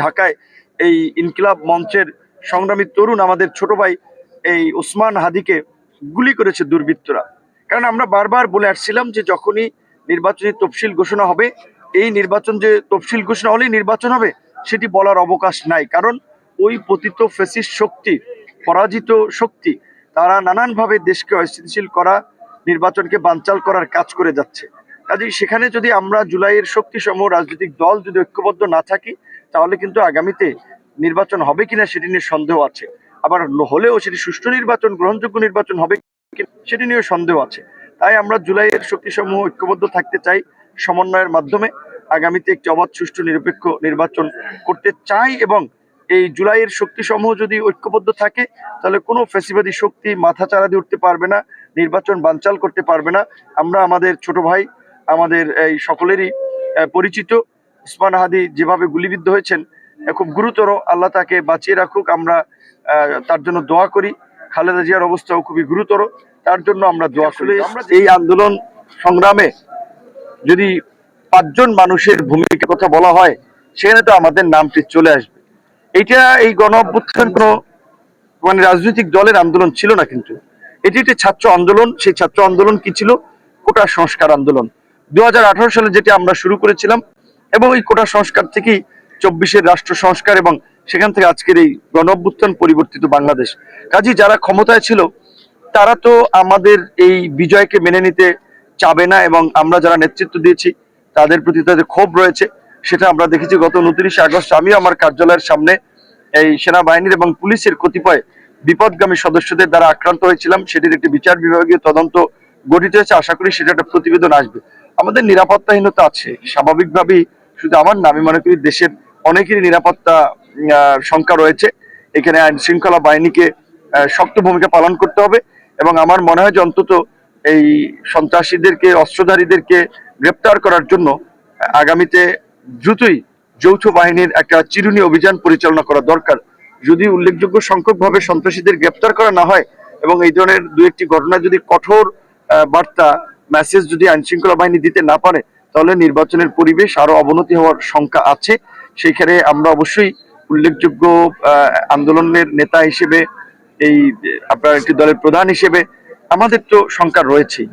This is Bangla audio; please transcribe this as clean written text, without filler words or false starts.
ঢাকায় এই ইনকিলাব মঞ্চের সংগ্রামী তরুণ আমাদের ছোট ভাই এই ওসমান হাদিকে গুলি করেছে দুর্বৃত্তরা। কারণ আমরা বারবার বলে আসছিলাম যে যখনই নির্বাচনী তফসিল ঘোষণা হবে, এই নির্বাচন যে তফসিল ঘোষণা হলেই নির্বাচন হবে সেটি বলার অবকাশ নাই। কারণ ওই পতিত ফ্যাসিস্ট শক্তি, পরাজিত শক্তি, তারা নানানভাবে দেশকে অস্থিতিশীল করা, নির্বাচনকে বানচাল করার কাজ করে যাচ্ছে। কাজেই সেখানে যদি আমরা জুলাইয়ের শক্তিসমূহ রাজনৈতিক দল যদি ঐক্যবদ্ধ না থাকি, তাহলে কিন্তু আগামীতে নির্বাচন হবে কিনা সেটি নিয়ে সন্দেহ আছে। আবার হলেও সেটি সুষ্ঠু নির্বাচন, গ্রহণযোগ্য নির্বাচন হবে সেটি নিয়ে সন্দেহ আছে। তাই আমরা জুলাইয়ের শক্তিসমূহ ঐক্যবদ্ধ থাকতে চাই, সমন্বয়ের মাধ্যমে আগামীতে একটি অবাধ, সুষ্ঠু, নিরপেক্ষ নির্বাচন করতে চাই। এবং এই জুলাইয়ের শক্তিসমূহ যদি ঐক্যবদ্ধ থাকে, তাহলে কোনো ফ্যাসিবাদী শক্তি মাথা চাড়া দিয়ে উঠতে পারবে না, নির্বাচন বানচাল করতে পারবে না। আমরা আমাদের ছোট ভাই, আমাদের এই সকলেরই পরিচিত ওসমান হাদি যেভাবে গুলিবিদ্ধ হয়েছেন, খুব গুরুতর, আল্লাহ তাকে বাঁচিয়ে রাখুক। আমরা তার জন্য দোয়া করি। খালেদা জিয়ার অবস্থাও খুবই গুরুতর, তার জন্য আমরা দোয়া করি। এই আন্দোলন সংগ্রামে যদি 5 জন মানুষের ভূমিকার কথা বলা হয়, সেখানে তো আমাদের নামটি চলে আসবে। এইটা, এই গণ অভ্যুত্থান কোনো রাজনৈতিক দলের আন্দোলন ছিল না, কিন্তু এটি একটি ছাত্র আন্দোলন। সেই ছাত্র আন্দোলন কি ছিল? কোটা সংস্কার আন্দোলন। 2018 সালে যেটি আমরা শুরু করেছিলাম, এবং এই কোটা সংস্কার থেকেই 24-এর রাষ্ট্র সংস্কার, এবং সেখান থেকে আজকের এই গণ অভ্যুত্থান, পরিবর্তিত বাংলাদেশ। কাজী যারা ক্ষমতায় ছিল তারা তো আমাদের এই বিজয়কে মেনে নিতে চাবে না, এবং আমরা যারা নেতৃত্ব দিয়েছি তাদের প্রতি তাদের ক্ষোভ রয়েছে। সেটা আমরা দেখেছি গত 29 আগস্ট আমিও আমার কার্যালয়ের সামনে এই সেনাবাহিনীর এবং পুলিশের কতিপয় বিপদগামী সদস্যদের দ্বারা আক্রান্ত হয়েছিলাম। সেটির একটি বিচার বিভাগীয় তদন্ত গঠিত হয়েছে, আশা করি সেটা একটা প্রতিবেদন আসবে। আমাদের নিরাপত্তাহীনতা আছে স্বাভাবিকভাবেই, শুধু আমার না, আমি মনে করি দেশের অনেকেরই নিরাপত্তা শঙ্কা রয়েছে। এখানে আইন শৃঙ্খলা বাহিনীকে শক্ত ভূমিকা পালন করতে হবে, এবং আমার মনে হয় যে অন্তত এই সন্ত্রাসীদেরকে, অস্ত্রধারীদেরকে গ্রেপ্তার করার জন্য আগামীতে দ্রুতই যৌথ বাহিনীর একটা চিরুনি অভিযান পরিচালনা করা দরকার। যদি উল্লেখযোগ্য সংখ্যকভাবে সন্ত্রাসীদের গ্রেপ্তার করা না হয়, এবং এই ধরনের 2-1টি ঘটনা যদি কঠোর বার্তা, মেসেজ যদি আইন শৃঙ্খলা বাহিনী দিতে না পারে, তাহলে নির্বাচনের পরিবেশ আরো অবনতি হওয়ার শঙ্কা আছে। সেইখানে আমরা অবশ্যই উল্লেখযোগ্য আন্দোলনের নেতা হিসেবে, এই আপনার একটি দলের প্রধান হিসেবে আমাদের তো শঙ্কা রয়েছেই।